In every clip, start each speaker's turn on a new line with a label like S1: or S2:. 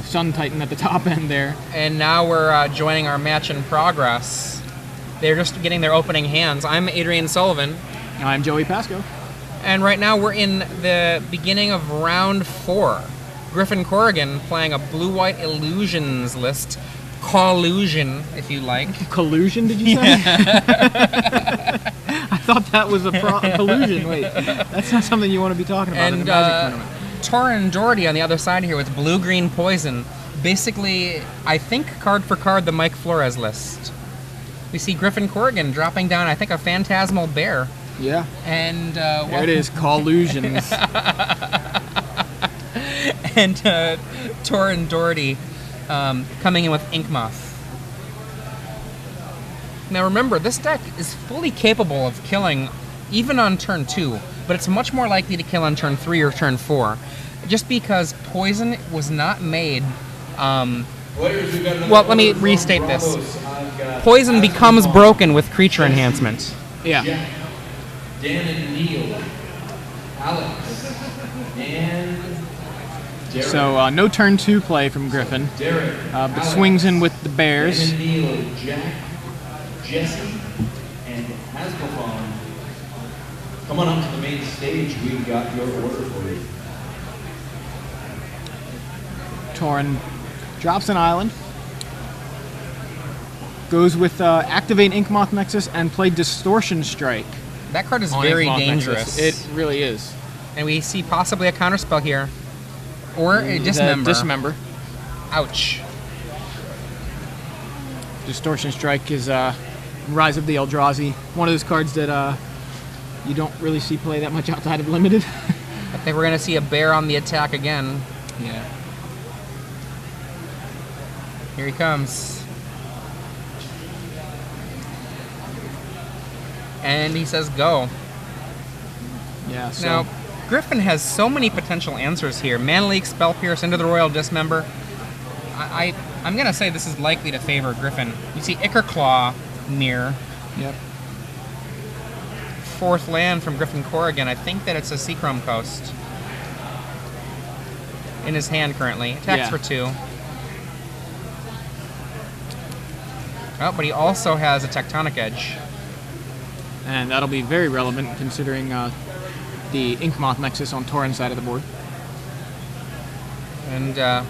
S1: Sun Titan at the top end there.
S2: And now we're joining our match in progress. They're just getting their opening hands. I'm Adrian Sullivan.
S1: I'm Joey Pasco.
S2: And right now we're in the beginning of round 4. Griffin Corrigan playing a blue-white illusions list. Collusion, if you like.
S1: Collusion, did you say? Yeah. I thought that was a collusion. Wait, that's not something you want to be talking about in a Magic tournament.
S2: Torren Doherty on the other side here with blue-green poison. Basically, I think card for card the Mike Flores list. We see Griffin Corrigan dropping down, I think, a Phantasmal Bear.
S1: Yeah.
S2: And
S1: there it is, collusions.
S2: And Torren Doherty coming in with Inkmoth. Now remember, this deck is fully capable of killing even on turn 2, but it's much more likely to kill on turn 3 or turn 4, just because poison was not made. Well, let me restate this. Poison becomes broken with creature enhancement.
S1: Yeah.
S3: Dan and Neil, Alex, and Derek.
S1: So no turn 2 play from Griffin,
S3: Derek,
S1: but
S3: Alex,
S1: swings in with the Bears.
S3: Dan and Neil, Jack, Jesse, and Hasbrophon. Come on up to the main stage. We've got your order for you.
S1: Torren drops an island. Goes with activate Inkmoth Nexus and play Distortion Strike.
S2: That card is very
S1: Inkmoth
S2: dangerous.
S1: Nexus. It really is.
S2: And we see possibly a counterspell here. Or a Dismember.
S1: Dismember.
S2: Ouch.
S1: Distortion Strike is Rise of the Eldrazi. One of those cards that you don't really see play that much outside of Limited.
S2: I think we're going to see a bear on the attack again.
S1: Yeah.
S2: Here he comes. And he says go.
S1: Yeah, so...
S2: Now, Griffin has so many potential answers here. Mana Leak, Spell Pierce, Into the Royal Dismember. I'm going to say this is likely to favor Griffin. You see Ichor Claw, Mirror.
S1: Yep.
S2: 4th land from Griffin Corrigan. I think that it's a Seachrome Coast. In his hand currently. Attacks for 2. Oh, but he also has a Tectonic Edge.
S1: And that'll be very relevant considering the Inkmoth Nexus on Torren's side of the board.
S2: And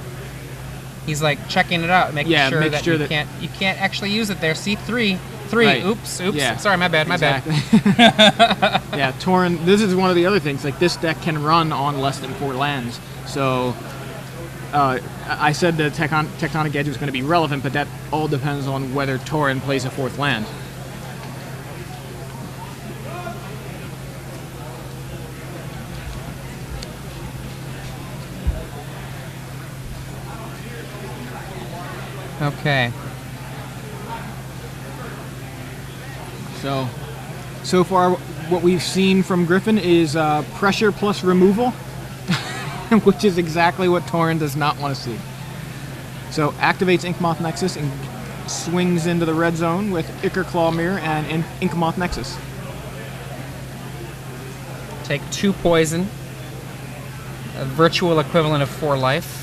S2: he's like checking it out, making sure that you can't actually use it there. See 3.
S1: Right.
S2: Oops.
S1: Yeah.
S2: Sorry, my bad.
S1: Yeah, Torren, this is one of the other things. Like, this deck can run on less than 4 lands. So, I said the Tectonic Edge was going to be relevant, but that all depends on whether Torren plays a 4th land.
S2: Okay.
S1: So far, what we've seen from Griffin is pressure plus removal, which is exactly what Torren does not want to see. So activates Inkmoth Nexus and swings into the red zone with Ichor Claw Mirror and Inkmoth Nexus.
S2: Take 2 poison, a virtual equivalent of 4 life.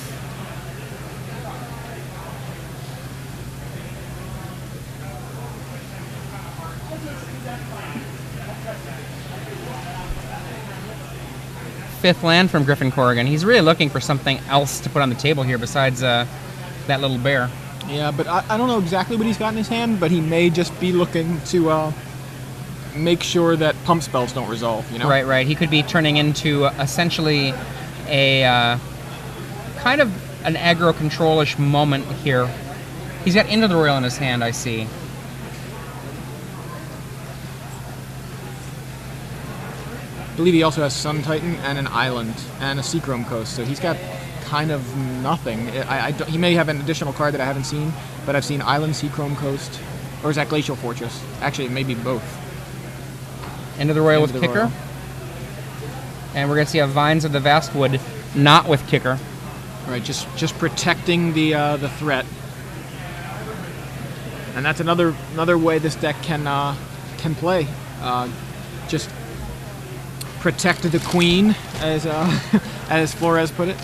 S2: Fifth land from Griffin Corrigan. He's really looking for something else to put on the table here besides that little bear.
S1: Yeah, but I don't know exactly what he's got in his hand, but he may just be looking to make sure that pump spells don't resolve, you know?
S2: Right. He could be turning into essentially a kind of an aggro control-ish moment here. He's got Into the Royal in his hand, I see.
S1: I believe he also has Sun Titan and an island and a Seachrome Coast, so he's got kind of nothing. He may have an additional card that I haven't seen, but I've seen Island, Seachrome Coast, or is that Glacial Fortress? Actually, it may be both.
S2: Into the Royal with Kicker. And we're going to see a Vines of the Vastwood not with Kicker.
S1: Right, just protecting the threat. And that's another way this deck can play. Just protect the queen, as Flores put it.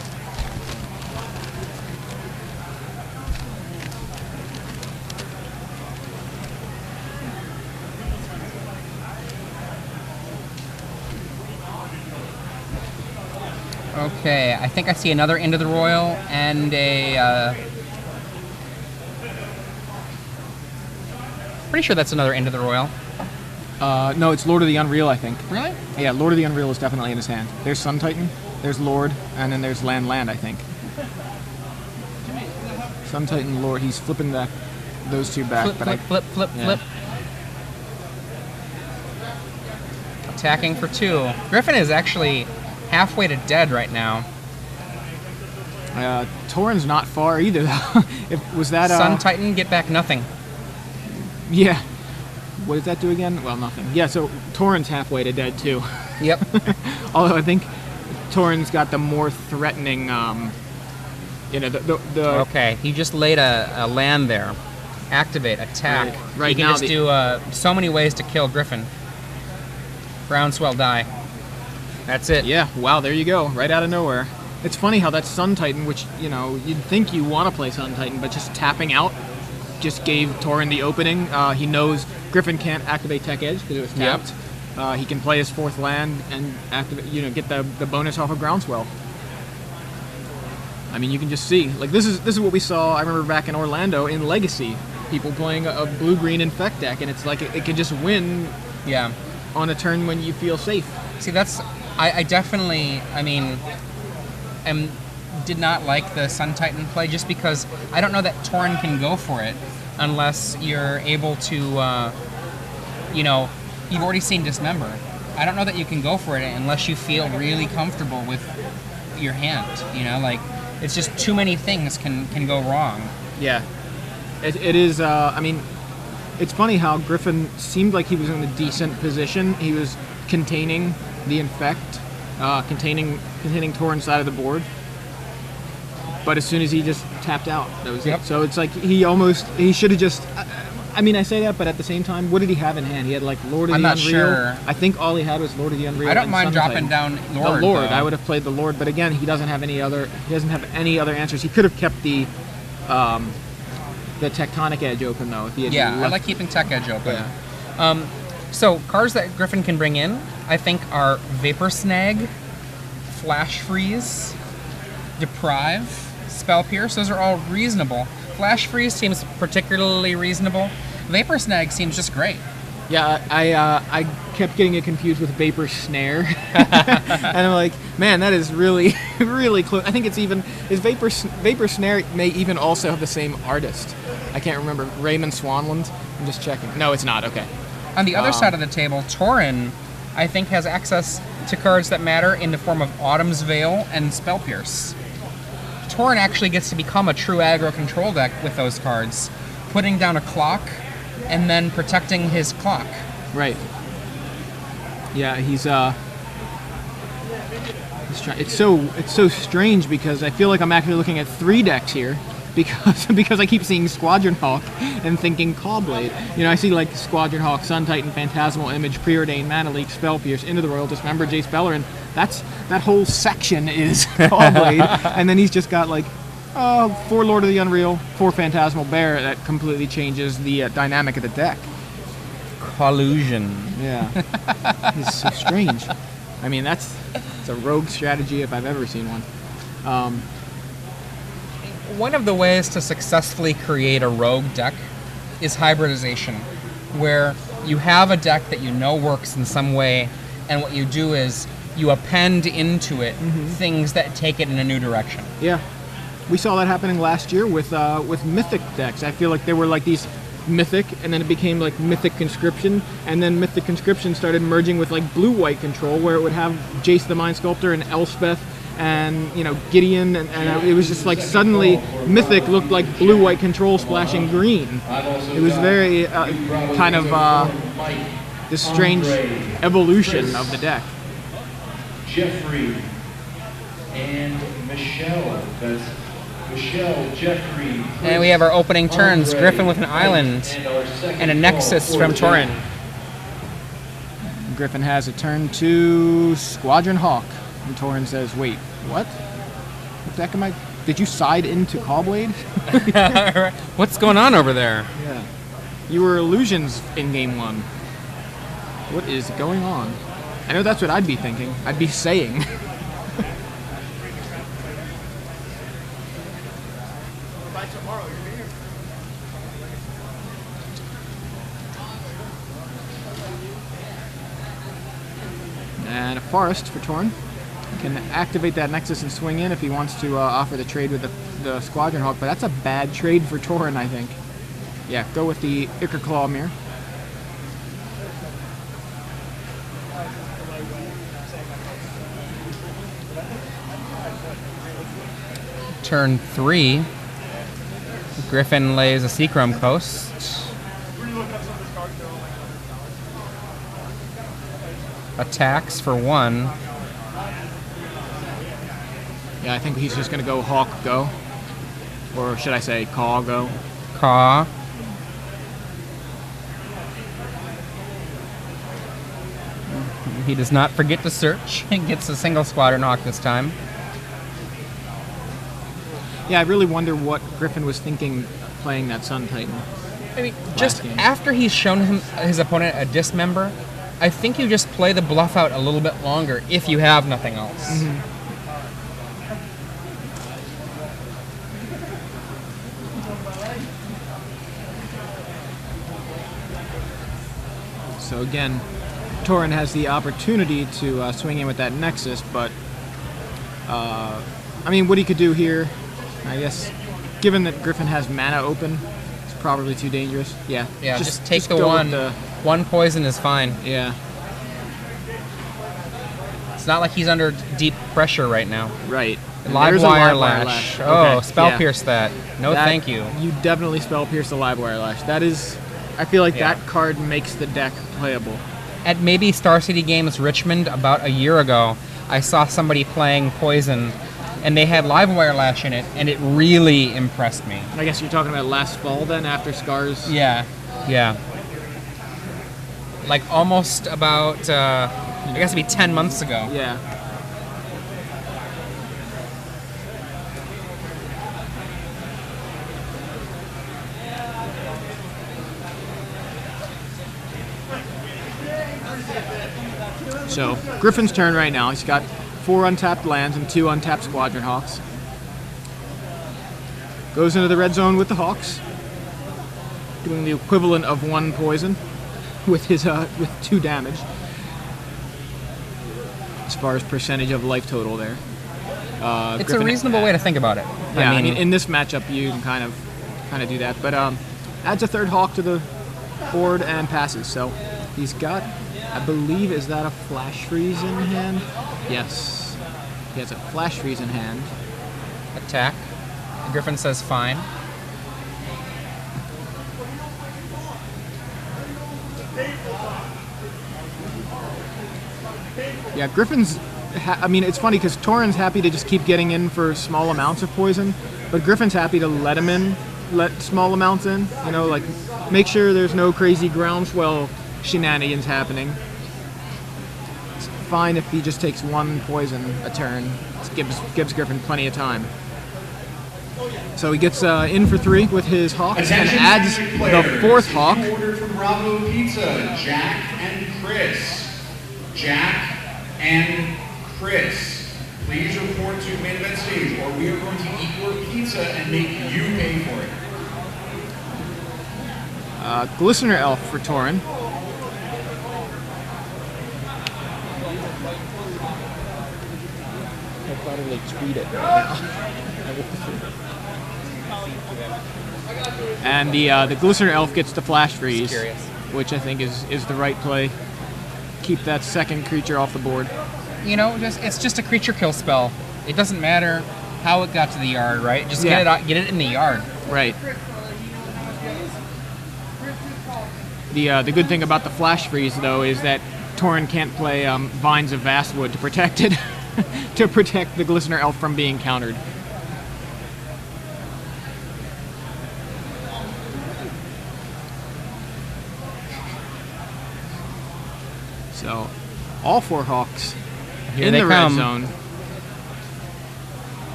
S2: Okay, I think I see another Into the Royal and a... pretty sure that's another Into the Royal.
S1: No, it's Lord of the Unreal, I think.
S2: Really?
S1: Yeah, Lord of the Unreal is definitely in his hand. There's Sun Titan, there's Lord, and then there's Land, I think. Sun Titan, Lord, he's flipping those two back.
S2: Flip. Attacking for 2. Griffin is actually halfway to dead right now.
S1: Torren's not far either, though. Was that...
S2: Sun Titan, get back nothing.
S1: Yeah. What does that do again? Well, nothing. Yeah, so Torren's halfway to dead, too.
S2: Yep.
S1: Although I think Torren's got the more threatening,
S2: Okay, he just laid a land there. Activate, attack.
S1: Right
S2: you can
S1: now
S2: just do so many ways to kill Griffin. Groundswell die. That's it.
S1: Yeah, wow, there you go. Right out of nowhere. It's funny how that Sun Titan, which, you'd think you want to play Sun Titan, but just tapping out just gave Torren the opening. He knows Griffin can't activate Tech Edge because it was tapped. Yep. He can play his 4th land and activate, get the bonus off of Groundswell. I mean, you can just see. Like, this is what we saw, I remember back in Orlando in Legacy. People playing a blue-green Infect deck, and it's like it can just win on a turn when you feel safe.
S2: See, that's... I definitely... I mean... did not like the Sun Titan play just because I don't know that Torren can go for it unless you're able to, you've already seen Dismember. I don't know that you can go for it unless you feel really comfortable with your hand, it's just too many things can go wrong.
S1: Yeah. It is, it's funny how Griffin seemed like he was in a decent position. He was containing the Infect, containing Torren's side of the board. But as soon as he just tapped out, that was it. So it's like he should have just... I say that, but at the same time, what did he have in hand? He had like Lord of the Unreal.
S2: I'm not sure.
S1: I think all he had was Lord of the Unreal.
S2: I don't mind dropping down Lord.
S1: The Lord.
S2: Though.
S1: I would have played the Lord, but again, he doesn't have any other answers. He could have kept the Tectonic Edge open though. If he had
S2: I like keeping Tech Edge open. Yeah. So cards that Griffin can bring in, I think, are Vapor Snag, Flash Freeze, Deprive, Spell Pierce. Those are all reasonable. Flash Freeze seems particularly reasonable. Vapor Snag seems just great.
S1: Yeah, I kept getting it confused with Vapor Snare, and I'm like, man, that is really, really close. I think it's even Vapor Snare may even also have the same artist. I can't remember. Raymond Swanland. I'm just checking. No, it's not. Okay.
S2: On the other side of the table, Torren, I think, has access to cards that matter in the form of Autumn's Veil and Spell Pierce. Torren actually gets to become a true aggro control deck with those cards, putting down a clock and then protecting his clock. Right.
S1: Yeah, he's trying. It's so strange because I feel like I'm actually looking at 3 decks here because I keep seeing Squadron Hawk and thinking Callblade. I see like Squadron Hawk, Sun Titan, Phantasmal Image, Preordained, Mana Leak, Spell Pierce, Into the Royal, Dismember, Jace Beleren. That whole section is Callblade, and then he's just got like 4 Lord of the Unreal, 4 Phantasmal Bear. That completely changes the dynamic of the deck.
S2: Collusion.
S1: Yeah, it's so strange. I mean, it's a rogue strategy if I've ever seen one.
S2: One of the ways to successfully create a rogue deck is hybridization, where you have a deck that you know works in some way, and what you do is you append into it things that take it in a new direction.
S1: Yeah, we saw that happening last year with Mythic decks. I feel like there were like these Mythic, and then it became like Mythic Conscription, and then Mythic Conscription started merging with like Blue-White Control, where it would have Jace the Mind Sculptor and Elspeth and Gideon, and it was just like suddenly Mythic looked like Blue-White Control splashing green. It was very kind of this strange evolution of the deck.
S3: Jeffrey and Michelle. That's Michelle, Jeffrey.
S2: And we have our opening turns. Griffin with an island and a Nexus from Torren.
S1: Griffin has a turn to Squadron Hawk. And Torren says, wait, what? What deck am I? Did you side into Callblade?
S2: What's going on over there?
S1: Yeah. You were Illusions in Game 1. What is going on? I know that's what I'd be thinking. I'd be saying. And a Forest for Torren. Can activate that Nexus and swing in if he wants to offer the trade with the Squadron Hawk, but that's a bad trade for Torren, I think. Yeah, go with the Ichor Claw Mirror.
S2: Turn 3, Griffin lays a Seachrome Coast. Attacks for 1.
S1: Yeah, I think he's just going to go Hawk go. Or should I say Caw go?
S2: Caw. He does not forget to search. He gets a single Squadron Hawk this time.
S1: Yeah, I really wonder what Griffin was thinking playing that Sun Titan.
S2: I mean, just after he's shown his opponent a Dismember, I think you just play the bluff out a little bit longer if you have nothing else.
S1: Mm-hmm. So again, Torren has the opportunity to swing in with that Nexus, but I mean, what he could do here, I guess, given that Griffin has mana open, it's probably too dangerous. Yeah.
S2: Yeah, just take the one. One poison is fine.
S1: Yeah.
S2: It's not like he's under deep pressure right now.
S1: Right.
S2: Live Wire Lash. Oh,
S1: Okay,
S2: Spell
S1: yeah.
S2: Pierce that. No, thank you.
S1: You definitely Spell Pierce the Live Wire Lash. That is, I feel like that card makes the deck playable.
S2: At maybe Star City Games Richmond about a year ago, I saw somebody playing Poison, and they had Live Wire Lash in it, and it really impressed me.
S1: I guess you're talking about last fall then, after Scars?
S2: Yeah, yeah. Like almost about, I guess it'd be 10 months ago.
S1: Yeah. So, Griffin's turn right now. He's got 4 untapped lands and 2 untapped Squadron Hawks. Goes into the red zone with the Hawks, doing the equivalent of 1 poison with his with 2 damage. As far as percentage of life total there.
S2: It's
S1: Griffin,
S2: a reasonable way to think I
S1: mean, in this matchup you can kind of do that, but adds a 3rd Hawk to the board and passes. So he's got, I believe, is that a Flash Freeze in hand? Yes. He has a Flash Freeze in hand.
S2: Attack. Griffin says fine.
S1: Yeah, Griffin's, I mean, it's funny because Torren's happy to just keep getting in for small amounts of poison, but Griffin's happy to let him in, let small amounts in, you know, like make sure there's no crazy groundswell shenanigans happening. It's fine if he just takes 1 poison a turn. It gives Griffin plenty of time. So he gets in for 3 with his Hawks and adds the 4th Hawk.
S3: Order from Bravo Pizza, Jack and Chris. Jack and Chris, please report to main event stage, or we are going to eat your pizza and make you pay for it.
S1: Glistener Elf for Torren. I'll probably tweet it right now. And the Glistener Elf gets the Flash Freeze, which I think is the right play. Keep that 2nd creature off the board.
S2: You know, it's just a creature kill spell. It doesn't matter how it got to the yard, right? Just get it in the yard.
S1: Right. The good thing about the Flash Freeze, though, is that Torren can't play Vines of Vastwood to protect it, to protect the Glistener Elf from being countered. So, all 4 Hawks in the red zone.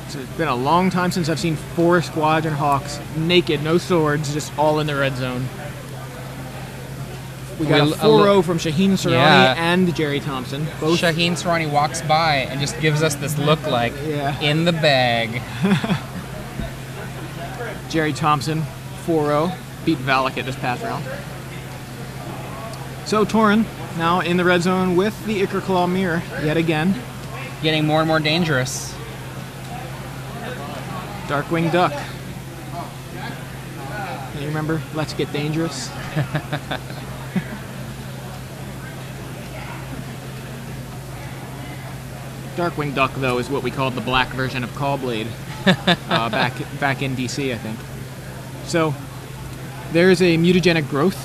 S1: So it's been a long time since I've seen 4 Squadron Hawks naked, no swords, just all in the red zone. We got a 4-0 from Shaheen Sarani and Jerry Thompson. Both.
S2: Shaheen Sarani walks by and just gives us this look like, in the bag.
S1: Jerry Thompson, 4-0, beat Valakut this past round. So Torren now in the red zone with the Ichor Claw mirror yet again.
S2: Getting more and more dangerous.
S1: Darkwing Duck. You remember Let's Get Dangerous? Darkwing Duck, though, is what we called the black version of Callblade back in DC, I think. So there's a mutagenic growth,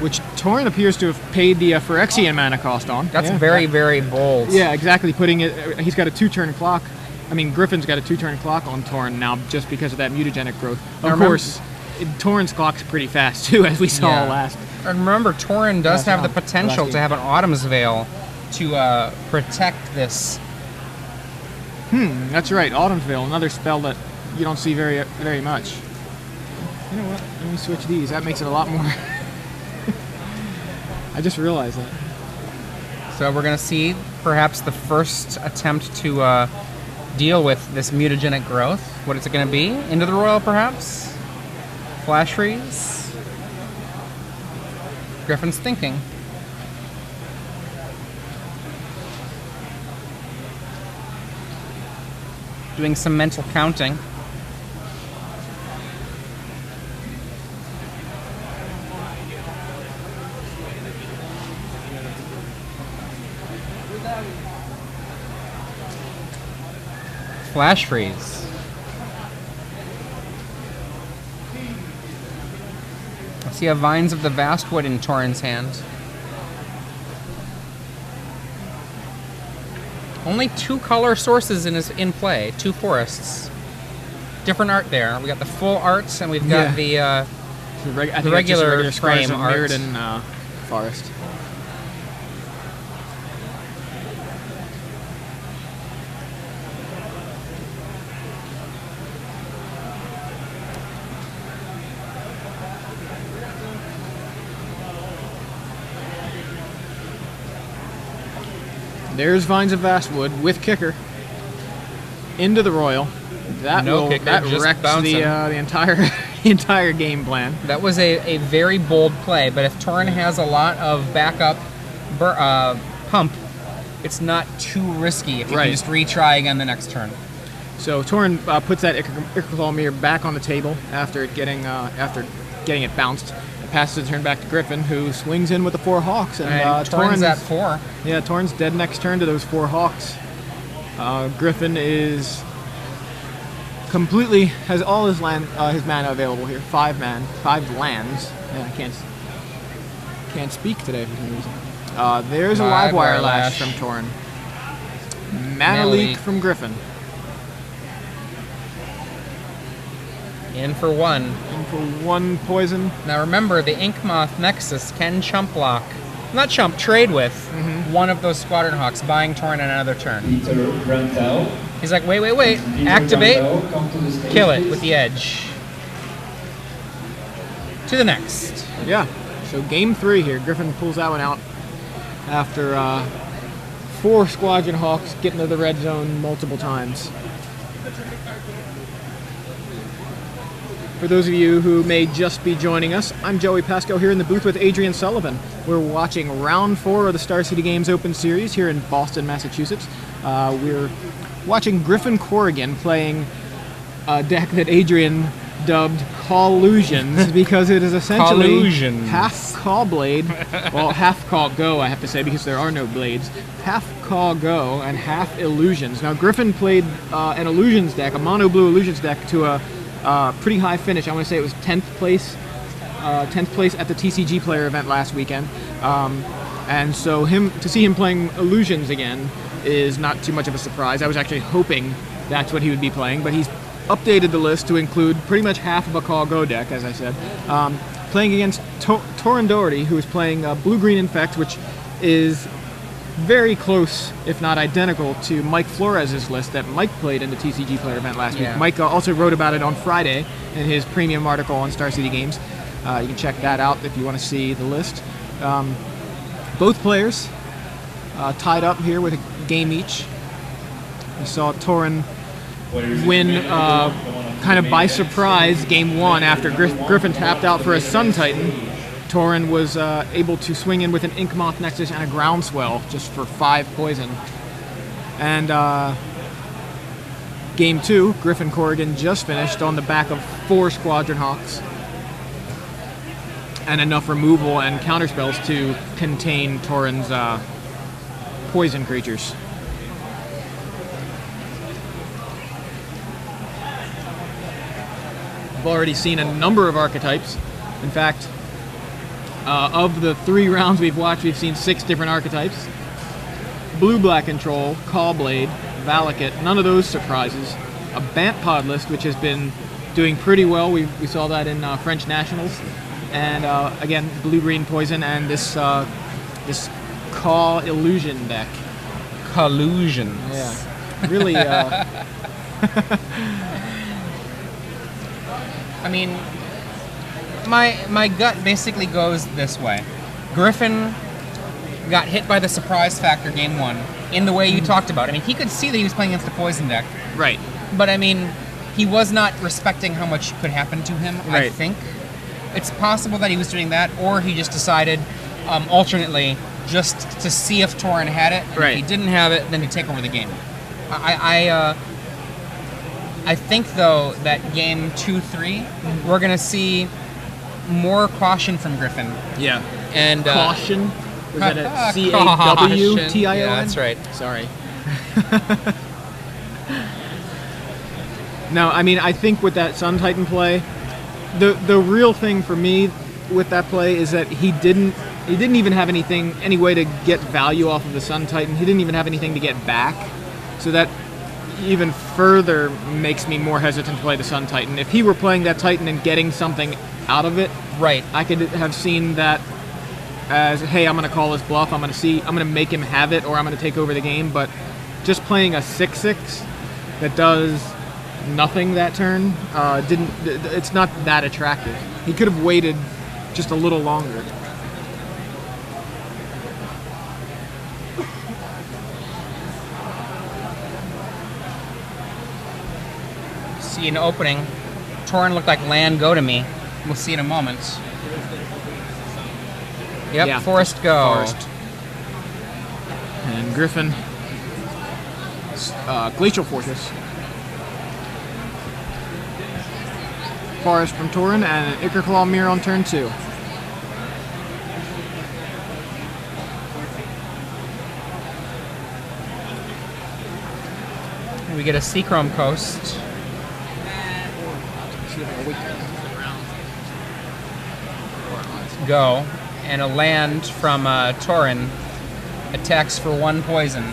S1: which Torren appears to have paid the Phyrexian mana cost on.
S2: That's very, very bold.
S1: Yeah, exactly. Putting it. He's got a 2-turn clock. I mean, Griffin's got a 2-turn clock on Torren now just because of that mutagenic growth. Of course, Torren's clock's pretty fast too, as we saw last.
S2: And remember, Torren does have the potential to have an Autumn's Veil to protect this.
S1: That's right. Autumn's Veil, another spell that you don't see very much. You know what? Let me switch these. That makes it a lot more. I just realized that.
S2: So we're going to see perhaps the first attempt to deal with this mutagenic growth. What is it going to be? Into the Royal, perhaps? Flash Freeze? Griffin's thinking. Doing some mental counting. Flash Freeze. I see a Vines of the Vastwood in Torren's hand. Only 2 color sources in play, 2 forests. Different art there. We got the full art, and we've got the regular frame art.
S1: Mirrodin forest. There's Vines of Vastwood with kicker into the Royal. That wrecks the entire game plan.
S2: That was a very bold play, but if Torren has a lot of backup pump, it's not too risky if you can just retry again the next turn.
S1: So Torren puts that Ichor Claw mirror back on the table after getting it bounced. Passes the turn back to Griffin, who swings in with the 4 Hawks. And
S2: Torren's at 4.
S1: Yeah, Torren's dead next turn to those 4 Hawks. Griffin is completely has all his mana available here. 5 lands. Yeah, I can't speak today for some reason. There's a Livewire Lash from Torren. Mana Leak from Griffin.
S2: In for 1.
S1: In for 1 poison.
S2: Now remember, the Inkmoth Nexus can trade with one of those Squadron Hawks, buying Torren another turn. He's like, wait, activate, kill it with the edge. To the next.
S1: Yeah, so game 3 here. Griffin pulls that one out after 4 Squadron Hawks getting to the red zone multiple times. For those of you who may just be joining us, I'm Joey Pasco here in the booth with Adrian Sullivan. We're watching round 4 of the Star City Games Open Series here in Boston, Massachusetts. We're watching Griffin Corrigan playing a deck that Adrian dubbed Collusions because it is essentially half Call Blade, well, half Call Go, I have to say, because there are no blades, half Call Go and half Illusions. Now, Griffin played an Illusions deck, a mono blue Illusions deck, to a pretty high finish. I want to say it was 10th place at the TCG Player event last weekend. And so to see him playing Illusions again is not too much of a surprise. I was actually hoping that's what he would be playing, but he's updated the list to include pretty much half of a Call Go deck, as I said. Playing against Torren Doherty, who is playing Blue-Green Infect, which is very close, if not identical, to Mike Flores' list that Mike played in the TCG Player event last week. Mike also wrote about it on Friday in his premium article on Star City Games. You can check that out if you want to see the list. Both players tied up here with a game each. We saw Torren win kind of by surprise, game 1, after Griffin tapped out for a Sun Titan, Torren was able to swing in with an Ink Moth Nexus and a Groundswell just for 5 poison. And game 2, Griffin Corrigan just finished on the back of 4 Squadron Hawks and enough removal and counterspells to contain Torren's poison creatures. I've already seen a number of archetypes. In fact, of the 3 rounds we've watched, we've seen 6 different archetypes. Blue-black control, Callblade, Valakut, none of those surprises. A Bant Pod list, which has been doing pretty well. We saw that in French Nationals. And again, blue-green poison and this this Call Illusion deck.
S2: Collusions.
S1: Yeah, really.
S2: I mean, my gut basically goes this way. Griffin got hit by the surprise factor game 1 in the way you talked about. I mean, he could see that he was playing against a poison deck.
S1: Right.
S2: But I mean, he was not respecting how much could happen to him,
S1: Right.
S2: I think. It's possible that he was doing that, or he just decided, alternately, just to see if Torren had it. And
S1: Right.
S2: if he didn't have it, then to take over the game. I think, though, that game 2-3, we're going to see more caution from Griffin.
S1: Yeah.
S2: And
S1: Caution. Was that a
S2: Caution.
S1: C-A-W-T-I-O-N?
S2: Yeah, that's right.
S1: Sorry. No, I mean, I think with that Sun Titan play, the real thing for me with that play is that he didn't even have any way to get value off of the Sun Titan. He didn't even have anything to get back. So that even further makes me more hesitant to play the Sun Titan. If he were playing that Titan and getting something out of it,
S2: Right.
S1: I could have seen that as, hey, I'm going to call his bluff, I'm going to make him have it, or I'm going to take over the game. But just playing a 6/6 that does nothing that turn, it's not that attractive. He could have waited just a little longer.
S2: See an opening. Torren looked like land go to me. We'll see in a moment. Yep,
S1: Yeah.
S2: Forest go.
S1: Forest. And Griffin, Glacial Fortress. Forest from Torren and an Ichorclaw Mirror on turn 2.
S2: And we get a Seachrome Coast. Go. And a land from Torren. Attacks for 1 poison.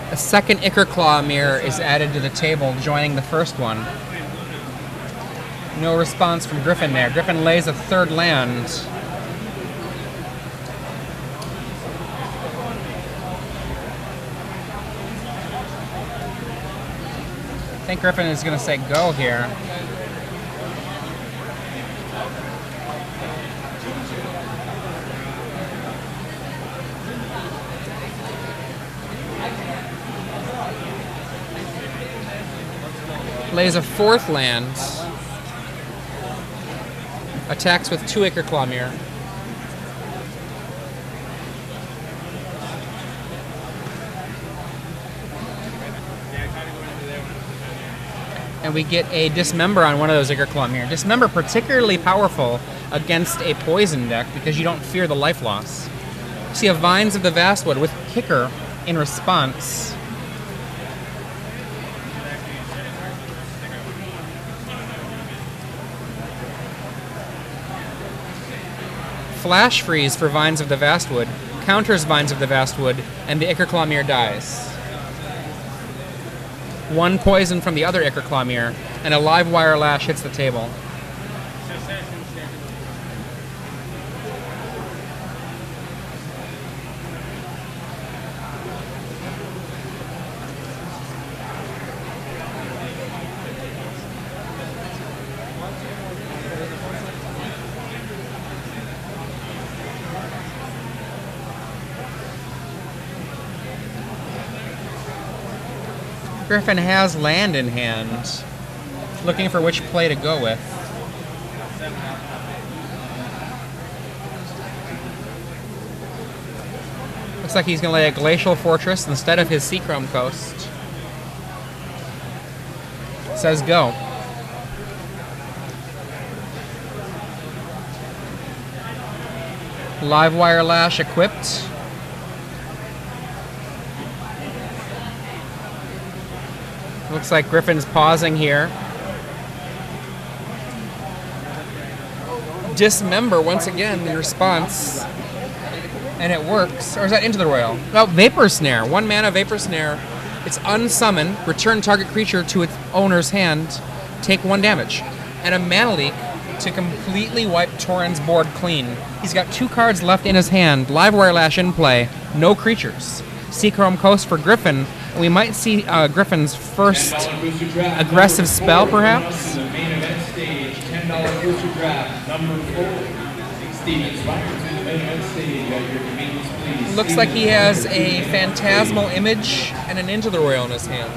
S2: A second Ichorclaw Mirror is added to the table, joining the first one. No response from Griffin there. Griffin lays a 3rd land. I think Griffin is going to say go here. Lays a 4th land. Attacks with 2 Ichorclaw Mirror. And we get a Dismember on one of those Ichorclaw Mirror. Dismember particularly powerful against a poison deck because you don't fear the life loss. See a Vines of the Vastwood with Kicker in response. Flash Freeze for Vines of the Vastwood counters Vines of the Vastwood, and the Ichorclaw Mirror dies. 1 poison from the other Ichorclaw Mirror, and a Live Wire Lash hits the table. Griffin has land in hand. Looking for which play to go with. Looks like he's going to lay a Glacial Fortress instead of his Seachrome Coast. Says go. Livewire Lash equipped. Looks like Griffin's pausing here. Dismember once again the response. And it works. Or is that Into the Royal? Oh, Vapor Snare. 1 mana Vapor Snare. It's unsummon. Return target creature to its owner's hand. Take 1 damage. And a Mana Leak to completely wipe Torren's board clean. He's got 2 cards left in his hand. Livewire Lash in play. No creatures. Seachrome Coast for Griffin. We might see Griffin's first aggressive spell, perhaps.
S4: $10 booster draft, number 4. Steven Swire to the main event stage at your convenience, please.
S2: Looks like he has a Phantasmal Image and an Into the Royal in his hand.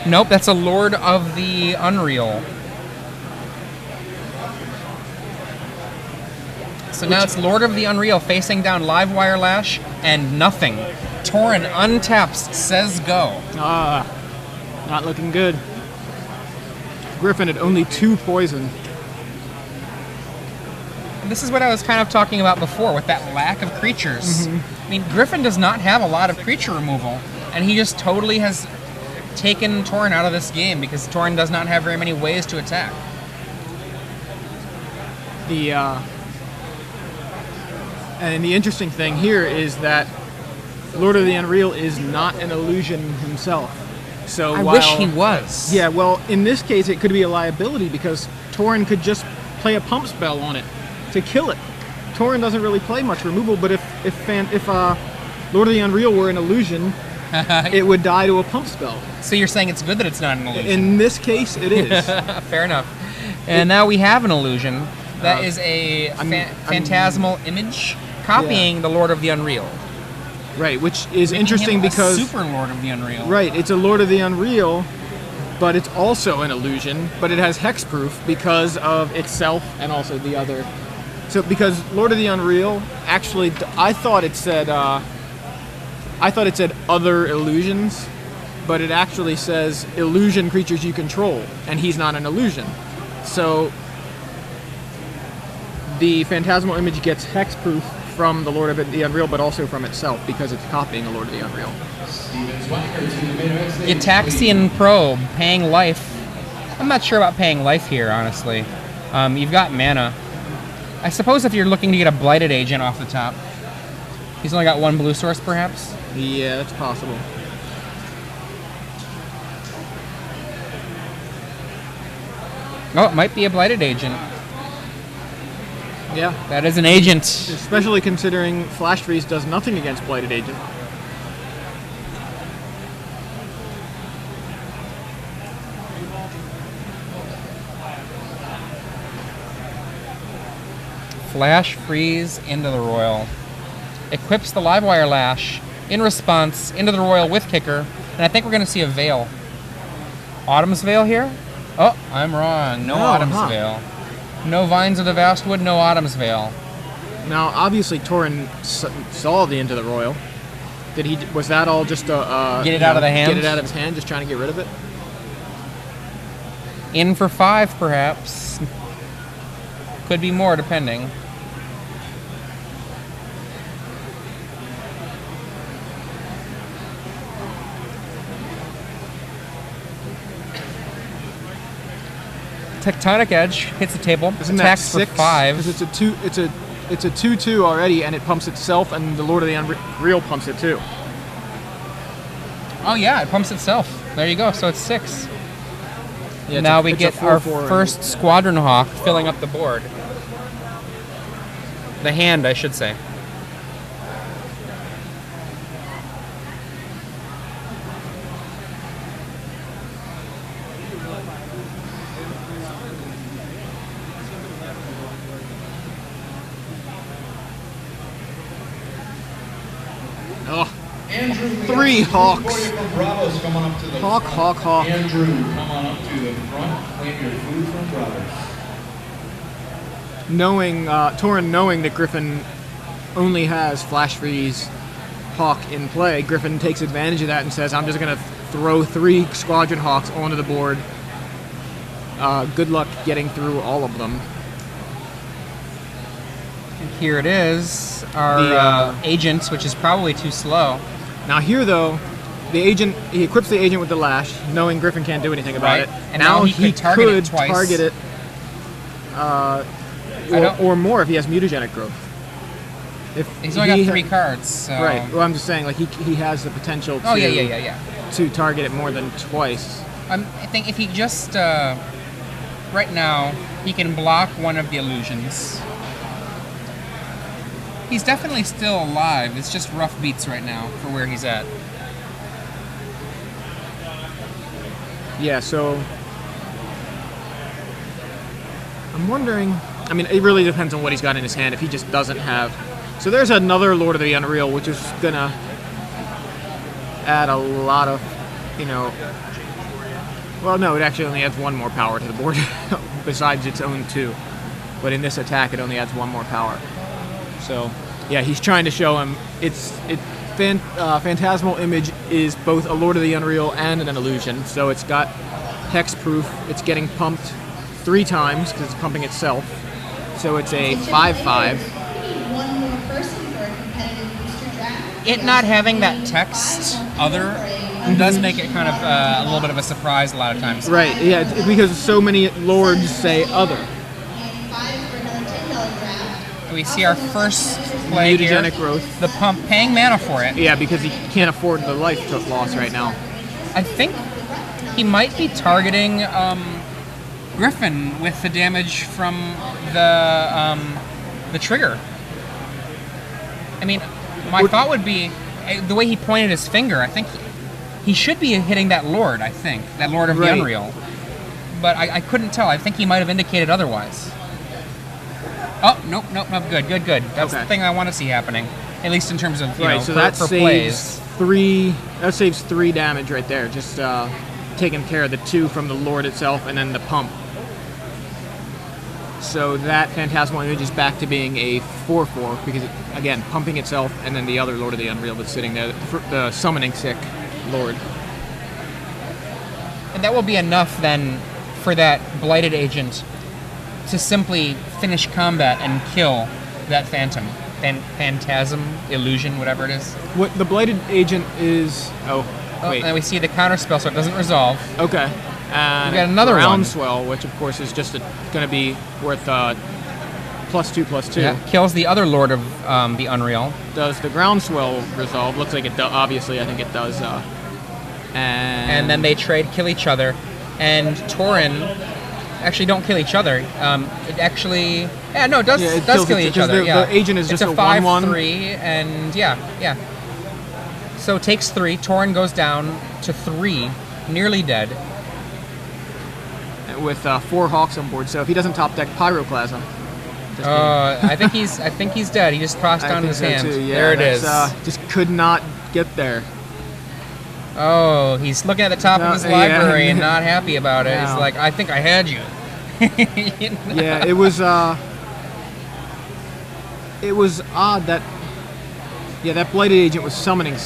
S2: Nope, that's a Lord of the Unreal. So now it's Lord of the Unreal facing down Livewire Lash and nothing. Torren untaps, says go.
S1: Not looking good. Griffin had only 2 poison.
S2: This is what I was kind of talking about before with that lack of creatures. I mean, Griffin does not have a lot of creature removal, and he just totally has taken Torren out of this game because Torren does not have very many ways to attack.
S1: And the interesting thing here is that Lord of the Unreal is not an illusion himself. So
S2: I wish he was.
S1: Yeah, well, in this case, it could be a liability because Torren could just play a pump spell on it to kill it. Torren doesn't really play much removal, but if Lord of the Unreal were an illusion, it would die to a pump spell.
S2: So you're saying it's good that it's not an illusion?
S1: In this case, it is.
S2: Fair enough. And now we have an illusion. That is a Phantasmal Image copying the Lord of the Unreal.
S1: Right, which is interesting
S2: him
S1: because...
S2: Super Lord of the Unreal.
S1: Right, it's a Lord of the Unreal, but it's also an illusion, but it has hexproof because of itself and also the other. So because Lord of the Unreal, actually, I thought it said other illusions, but it actually says illusion creatures you control, and he's not an illusion. So the Phantasmal Image gets hexproof from the Lord of the Unreal, but also from itself because it's copying a Lord of the Unreal.
S2: The Ataxian Probe, paying life. I'm not sure about paying life here, honestly. You've got mana. I suppose if you're looking to get a Blighted Agent off the top. He's only got 1 blue source, perhaps?
S1: Yeah, that's possible.
S2: Oh, it might be a Blighted Agent.
S1: Yeah.
S2: That is an agent.
S1: Especially considering Flash Freeze does nothing against Blighted Agent.
S2: Flash Freeze into the Royal. Equips the Livewire Lash. In response, into the Royal with Kicker. And I think we're going to see a Veil. Autumn's Veil here? Oh, I'm wrong. No Autumn's Veil. No Vines of the Vastwood, no Autumn's Veil.
S1: Now, obviously, Torren saw the Into the Royal. Was that all just a...
S2: get it out of the hand?
S1: Get it out of his hand, just trying to get rid of it?
S2: In for 5, perhaps. Could be more, depending. Tectonic Edge hits the table.
S1: Isn't
S2: attacks
S1: that 6?
S2: for 5.
S1: Because it's a 2/2 already, and it pumps itself, and the Lord of the Unreal pumps it too.
S2: Oh yeah, it pumps itself. There you go. So it's 6.
S1: Yeah,
S2: now we get our
S1: 4/4
S2: first Squadron Hawk filling up the board. The hand, I should say.
S1: Oh,
S4: Andrew, we
S1: Three
S4: got
S1: hawks.
S4: for you from Bravos. Come on up to the
S1: Hawk,
S4: front.
S1: hawk, hawk.
S4: Andrew, come on up to the front. Claim your food from Bravos.
S1: Torren knowing that Griffin only has Flash Freeze Hawk in play, Griffin takes advantage of that and says, I'm just going to throw 3 Squadron Hawks onto the board. Good luck getting through all of them.
S2: Here it is, our agent, which is probably too slow.
S1: Now here, though, he equips the agent with the lash, knowing Griffin can't do anything about
S2: Right.
S1: it.
S2: And now he could target it twice.
S1: Target it, or more if he has mutagenic growth. If
S2: He's only got 3 cards, so...
S1: Right. Well, I'm just saying, like he has the potential to
S2: Oh, yeah.
S1: to target it more than twice.
S2: I think if he just... right now, he can block one of the illusions. He's definitely still alive. It's just rough beats right now for where he's at.
S1: Yeah, so I'm wondering, I mean, it really depends on what he's got in his hand. If he just doesn't have... So there's another Lord of the Unreal, which is gonna add a lot of, well, no, it actually only adds 1 more power to the board besides its own 2. But in this attack, it only adds 1 more power. So, yeah, he's trying to show him Phantasmal Image is both a Lord of the Unreal and an illusion. So it's got hexproof. It's getting pumped 3 times because it's pumping itself. So it's a 5/5.
S5: One more person for a competitive booster draft.
S2: It not having that text, other, does make it kind of a little bit of a surprise a lot of times.
S1: Right, yeah, because so many lords say other.
S5: And 5 for another $10 draft.
S2: We see our first play here.
S1: Mutagenic growth.
S2: The pump, paying mana for it.
S1: Yeah, because he can't afford the life loss right now.
S2: I think he might be targeting Griffin with the damage from the trigger. I mean, my thought would be, the way he pointed his finger, I think he should be hitting that Lord, that Lord of the Unreal. But I couldn't tell. I think he might have indicated otherwise. Oh, nope, good. That's the thing I want to see happening, at least in terms of,
S1: so
S2: for plays.
S1: That saves 3 damage right there, just taking care of the 2 from the Lord itself and then the pump. So that Phantasmal Image is back to being a 4/4 because, again, pumping itself and then the other Lord of the Unreal that's sitting there, the summoning sick Lord.
S2: And that will be enough then for that Blighted Agent to simply finish combat and kill that Phantom. Phantasm, Illusion, whatever it is.
S1: What the Blighted Agent is... wait.
S2: And we see the counter spell, so it doesn't resolve.
S1: Okay. And
S2: we got another one.
S1: Groundswell, which of course is just going to be worth +2/+2.
S2: Yeah, kills the other Lord of the Unreal.
S1: Does the Groundswell resolve? Looks like it does. Obviously, I think it does. And
S2: then they kill each other. And Torren actually don't kill each other. It actually... Yeah, no, it does kill each other.
S1: The agent is just a 1/1.
S2: It's a 5/3, and yeah. So it takes 3. Torren goes down to 3, nearly dead.
S1: With 4 Hawks on board, so if he doesn't top deck Pyroclasm,
S2: I think he's dead. He just crossed down his hand.
S1: Too. Yeah,
S2: there it is.
S1: Just could not get there.
S2: Oh, he's looking at the top of his library and not happy about it.
S1: No.
S2: He's like, I think I had you.
S1: Yeah, it was odd that that Blighted Agent was summoning 6.